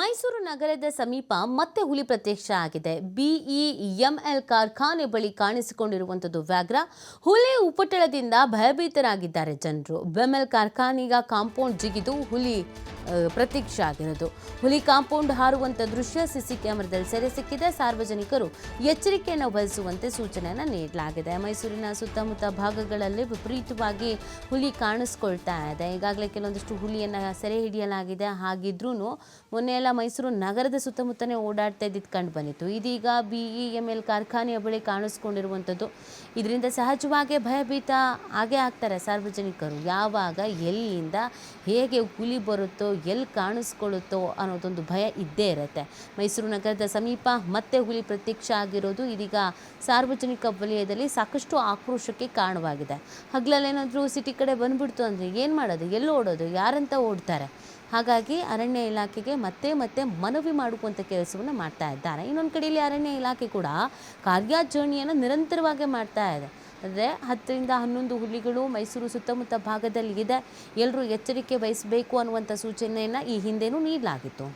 ಮೈಸೂರು ನಗರದ ಸಮೀಪ ಮತ್ತೆ ಹುಲಿ ಪ್ರತ್ಯಕ್ಷ ಆಗಿದೆ. ಬಿಇಎಂಎಲ್ ಕಾರ್ಖಾನೆ ಬಳಿ ಕಾಣಿಸಿಕೊಂಡಿರುವಂಥದ್ದು ವ್ಯಾಘ್ರ. ಹುಲಿ ಉಪಟಳದಿಂದ ಭಯಭೀತರಾಗಿದ್ದಾರೆ ಜನರು. ಬೆಮೆಲ್ ಕಾರ್ಖಾನೆಯ ಕಾಂಪೌಂಡ್ ಜಿಗಿದು ಹುಲಿ ಪ್ರತ್ಯಕ್ಷ ಆಗಿರೋದು. ಹುಲಿ ಕಾಂಪೌಂಡ್ ಹಾರುವಂಥ ದೃಶ್ಯ ಸಿಸಿ ಕ್ಯಾಮೆರಾದಲ್ಲಿ ಸೆರೆ ಸಿಕ್ಕಿದೆ. ಸಾರ್ವಜನಿಕರು ಎಚ್ಚರಿಕೆಯನ್ನು ವಹಿಸುವಂತೆ ಸೂಚನೆಯನ್ನು ನೀಡಲಾಗಿದೆ. ಮೈಸೂರಿನ ಸುತ್ತಮುತ್ತ ಭಾಗಗಳಲ್ಲಿ ವಿಪರೀತವಾಗಿ ಹುಲಿ ಕಾಣಿಸ್ಕೊಳ್ತಾ ಇದೆ. ಈಗಾಗಲೇ ಕೆಲವೊಂದಿಷ್ಟು ಹುಲಿಯನ್ನು ಸೆರೆ ಹಿಡಿಯಲಾಗಿದೆ. ಹಾಗಿದ್ರೂ ಮೊನ್ನೆ ಎಲ್ಲ ಮೈಸೂರು ನಗರದ ಸುತ್ತಮುತ್ತನೇ ಓಡಾಡ್ತಾ ಇದ್ದಿದ್ದು ಕಂಡು ಬಂದಿತ್ತು. ಇದೀಗ ಬಿಇಎಂಎಲ್ ಕಾರ್ಖಾನೆಯ ಬಳಿ ಕಾಣಿಸ್ಕೊಂಡಿರುವಂಥದ್ದು. ಇದರಿಂದ ಸಹಜವಾಗಿ ಭಯಭೀತ ಆಗೇ ಆಗ್ತಾರೆ ಸಾರ್ವಜನಿಕರು. ಯಾವಾಗ ಎಲ್ಲಿಂದ ಹೇಗೆ ಹುಲಿ ಬರುತ್ತೋ, ಎಲ್ಲಿ ಕಾಣಿಸ್ಕೊಳ್ಳುತ್ತೋ ಅನ್ನೋದೊಂದು ಭಯ ಇದ್ದೇ ಇರುತ್ತೆ. ಮೈಸೂರು ನಗರದ ಸಮೀಪ ಮತ್ತೆ ಹುಲಿ ಪ್ರತ್ಯಕ್ಷ ಆಗಿರೋದು ಇದೀಗ ಸಾರ್ವಜನಿಕ ವಲಯದಲ್ಲಿ ಸಾಕಷ್ಟು ಆಕ್ರೋಶಕ್ಕೆ ಕಾರಣವಾಗಿದೆ. ಹಗಲಲ್ಲೇನಾದರೂ ಸಿಟಿ ಕಡೆ ಬಂದ್ಬಿಡ್ತು ಅಂದರೆ ಏನು ಮಾಡೋದು, ಎಲ್ಲಿ ಓಡೋದು, ಯಾರಂತ ಓಡ್ತಾರೆ. ಹಾಗಾಗಿ ಅರಣ್ಯ ಇಲಾಖೆಗೆ ಮತ್ತೆ ಮನವಿ ಮಾಡುವಂಥ ಕೆಲಸವನ್ನು ಮಾಡ್ತಾ ಇದ್ದಾರೆ. ಇನ್ನೊಂದು ಕಡೆಯಲ್ಲಿ ಅರಣ್ಯ ಇಲಾಖೆ ಕೂಡ ಕಾರ್ಯಾಚರಣೆಯನ್ನು ನಿರಂತರವಾಗಿ ಮಾಡ್ತಾ ಇದೆ. ಅಂದರೆ 10ರಿಂದ 11 ಹುಲಿಗಳು ಮೈಸೂರು ಸುತ್ತಮುತ್ತ ಭಾಗದಲ್ಲಿ ಇದೆ. ಎಲ್ಲರೂ ಎಚ್ಚರಿಕೆ ವಹಿಸಬೇಕು ಅನ್ನುವಂಥ ಸೂಚನೆಯನ್ನು ಈ ಹಿಂದೆನೂ ನೀಡಲಾಗಿತ್ತು.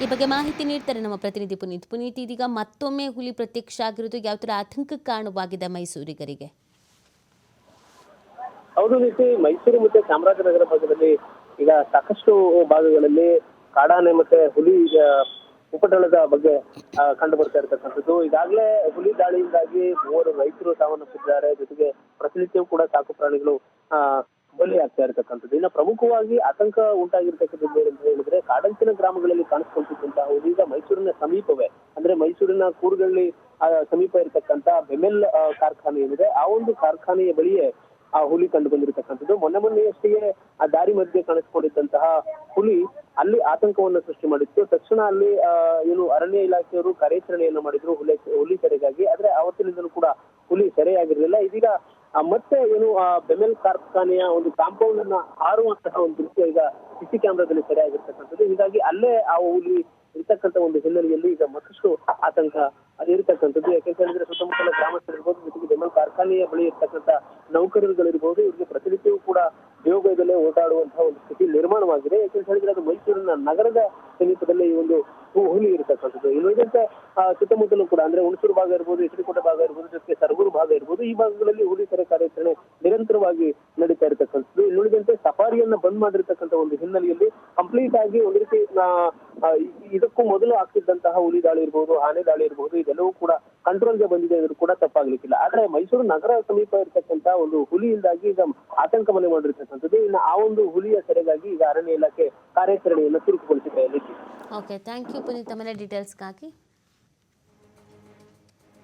ಈ ಬಗ್ಗೆ ಮಾಹಿತಿ ನೀಡ್ತಾರೆ ನಮ್ಮ ಪ್ರತಿನಿಧಿ ಪುನೀತ್. ಇದೀಗ ಮತ್ತೊಮ್ಮೆ ಹುಲಿ ಪ್ರತ್ಯಕ್ಷ ಆಗಿರೋದು ಯಾವ ಥರ ಆತಂಕಕ್ಕೆ ಕಾರಣವಾಗಿದೆ ಮೈಸೂರಿಗರಿಗೆ? ಹೌದು ರೀತಿ, ಮೈಸೂರು ಮತ್ತೆ ಚಾಮರಾಜನಗರ ಭಾಗದಲ್ಲಿ ಈಗ ಸಾಕಷ್ಟು ಭಾಗಗಳಲ್ಲಿ ಕಾಡಾನೆ ಮತ್ತೆ ಹುಲಿ ಉಪಟಳದ ಬಗ್ಗೆ ಕಂಡು ಬರ್ತಾ ಇರತಕ್ಕಂಥದ್ದು. ಈಗಾಗಲೇ ಹುಲಿ ದಾಳಿಯಿಂದಾಗಿ 3 ರೈತರು ಸಾವನ್ನಪ್ಪಿದ್ದಾರೆ. ಜೊತೆಗೆ ಪ್ರತಿನಿತ್ಯವೂ ಕೂಡ ಸಾಕು ಪ್ರಾಣಿಗಳು ಬಲಿ ಆಗ್ತಾ ಇರತಕ್ಕಂಥದ್ದು. ಇನ್ನು ಪ್ರಮುಖವಾಗಿ ಆತಂಕ ಉಂಟಾಗಿರ್ತಕ್ಕಂಥದ್ದು ಏನಂತ ಹೇಳಿದ್ರೆ, ಕಾಡಂಚಿನ ಗ್ರಾಮಗಳಲ್ಲಿ ಕಾಣಿಸ್ಕೊಳ್ತಿದ್ದಂತಹ ಹುಲಿ ಈಗ ಮೈಸೂರಿನ ಸಮೀಪವೇ, ಅಂದ್ರೆ ಮೈಸೂರಿನ ಕೂರ್ಗಳ್ಳಿ ಸಮೀಪ ಇರತಕ್ಕಂತ ಬೆಮೆಲ್ ಕಾರ್ಖಾನೆ ಏನಿದೆ, ಆ ಒಂದು ಕಾರ್ಖಾನೆಯ ಬಳಿಯೇ ಆ ಹುಲಿ ಕಂಡು ಬಂದಿರತಕ್ಕಂಥದ್ದು. ಮೊನ್ನೆಯಷ್ಟಿಗೆ ಆ ದಾರಿ ಮಧ್ಯೆ ಕಾಣಿಸ್ಕೊಂಡಿದ್ದಂತಹ ಹುಲಿ ಅಲ್ಲಿ ಆತಂಕವನ್ನು ಸೃಷ್ಟಿ ಮಾಡಿತ್ತು. ತಕ್ಷಣ ಅಲ್ಲಿ ಏನು ಅರಣ್ಯ ಇಲಾಖೆಯವರು ಕಾರ್ಯಾಚರಣೆಯನ್ನ ಮಾಡಿದ್ರು ಹುಲಿ ಸೆರೆಗಾಗಿ. ಆದ್ರೆ ಆವತ್ತಿನಿಂದಲೂ ಕೂಡ ಹುಲಿ ಸೆರೆಯಾಗಿರ್ಲಿಲ್ಲ. ಇದೀಗ ಮತ್ತೆ ಏನು ಬೆಮೆಲ್ ಕಾರ್ಖಾನೆಯ ಒಂದು ಕಾಂಪೌಂಡ್ ಅನ್ನ ಹಾರುವಂತಹ ಒಂದು ದೃಶ್ಯ ಈಗ ಸಿಸಿ ಕ್ಯಾಮೆರಾದಲ್ಲಿ ಸೆರೆ ಆಗಿರ್ತಕ್ಕಂಥದ್ದು. ಹೀಗಾಗಿ ಅಲ್ಲೇ ಆ ಹುಲಿ ಇರ್ತಕ್ಕಂಥ ಒಂದು ಹಿನ್ನೆಲೆಯಲ್ಲಿ ಈಗ ಮತ್ತಷ್ಟು ಆತಂಕ ಇರತಕ್ಕಂಥದ್ದು. ಯಾಕೆಂತ ಹೇಳಿದ್ರೆ ಸುತ್ತಮುತ್ತಲ ಗ್ರಾಮಸ್ಥರಿರ್ಬೋದು, ಜೊತೆಗೆ ಬೆಮೆಲ್ ಕಾರ್ಖಾನೆಯ ಬಳಿ ಇರ್ತಕ್ಕಂಥ ನೌಕರರುಗಳಿರ್ಬೋದು, ಇವರಿಗೆ ಪ್ರತಿನಿತ್ಯವೂ ಕೂಡ ದೇವಗಯದಲ್ಲೇ ಓಡಾಡುವಂತಹ ಒಂದು ಸ್ಥಿತಿ ನಿರ್ಮಾಣವಾಗಿದೆ. ಯಾಕೆಂತ ಹೇಳಿದ್ರೆ ಅದು ಮೈಸೂರಿನ ನಗರದ ಸಮೀಪದಲ್ಲೇ ಈ ಒಂದು ಹುಲಿ ಇರತಕ್ಕಂಥದ್ದು. ಇನ್ನುಳಿದಂತೆ ಸುತ್ತಮುತ್ತಲೂ ಕೂಡ ಅಂದ್ರೆ ಹುಣಸೂರು ಭಾಗ ಇರ್ಬೋದು, ಎಚಡಿಕೋಟೆ ಭಾಗ ಇರ್ಬೋದು, ಜೊತೆಗೆ ಸರಗೂರು ಭಾಗ ಇರ್ಬೋದು, ಈ ಭಾಗಗಳಲ್ಲಿ ಹುಲಿ ಸೆರೆ ಕಾರ್ಯಾಚರಣೆ ನಿರಂತರವಾಗಿ ನಡೀತಾ ಇರತಕ್ಕಂಥದ್ದು. ಇನ್ನುಳಿದಂತೆ ಸಫಾರಿಯನ್ನ ಬಂದ್ ಮಾಡಿರ್ತಕ್ಕಂಥ ಒಂದು ಹಿನ್ನೆಲೆಯಲ್ಲಿ ಕಂಪ್ಲೀಟ್ ಆಗಿ ಒಂದು ರೀತಿ ಇದಕ್ಕೂ ಮೊದಲು ಆಗ್ತಿದ್ದಂತಹ ಹುಲಿ ದಾಳಿ ಇರ್ಬೋದು, ಆನೆ ದಾಳಿ ಇರ್ಬೋದು, ಇದೆಲ್ಲವೂ ಕೂಡ ಕಂಟ್ರೋಲ್ಗೆ ಬಂದಿದೆ ಇದ್ರೂ ಕೂಡ ತಪ್ಪಾಗ್ಲಿಕ್ಕಿಲ್ಲ. ಆದ್ರೆ ಮೈಸೂರು ನಗರ ಸಮೀಪ ಇರತಕ್ಕಂತ ಒಂದು ಹುಲಿಯಿಂದಾಗಿ ಈಗ ಆತಂಕ ಮನೆ ಮಾಡಿರ್ತಕ್ಕಂಥದ್ದು. ಇನ್ನು ಆ ಒಂದು ಹುಲಿಯ ಸೆರೆಗಾಗಿ ಈಗ ಅರಣ್ಯ ಇಲಾಖೆ ಕಾರ್ಯಾಚರಣೆಯನ್ನು ಚುರುಕುಗೊಳಿಸಿದೆ. ಓಕೆ, ಥ್ಯಾಂಕ್ ಯು ಪುನೀತ್, ತಮ್ಮ ಡೀಟೇಲ್ಸ್ಗಾಗಿ.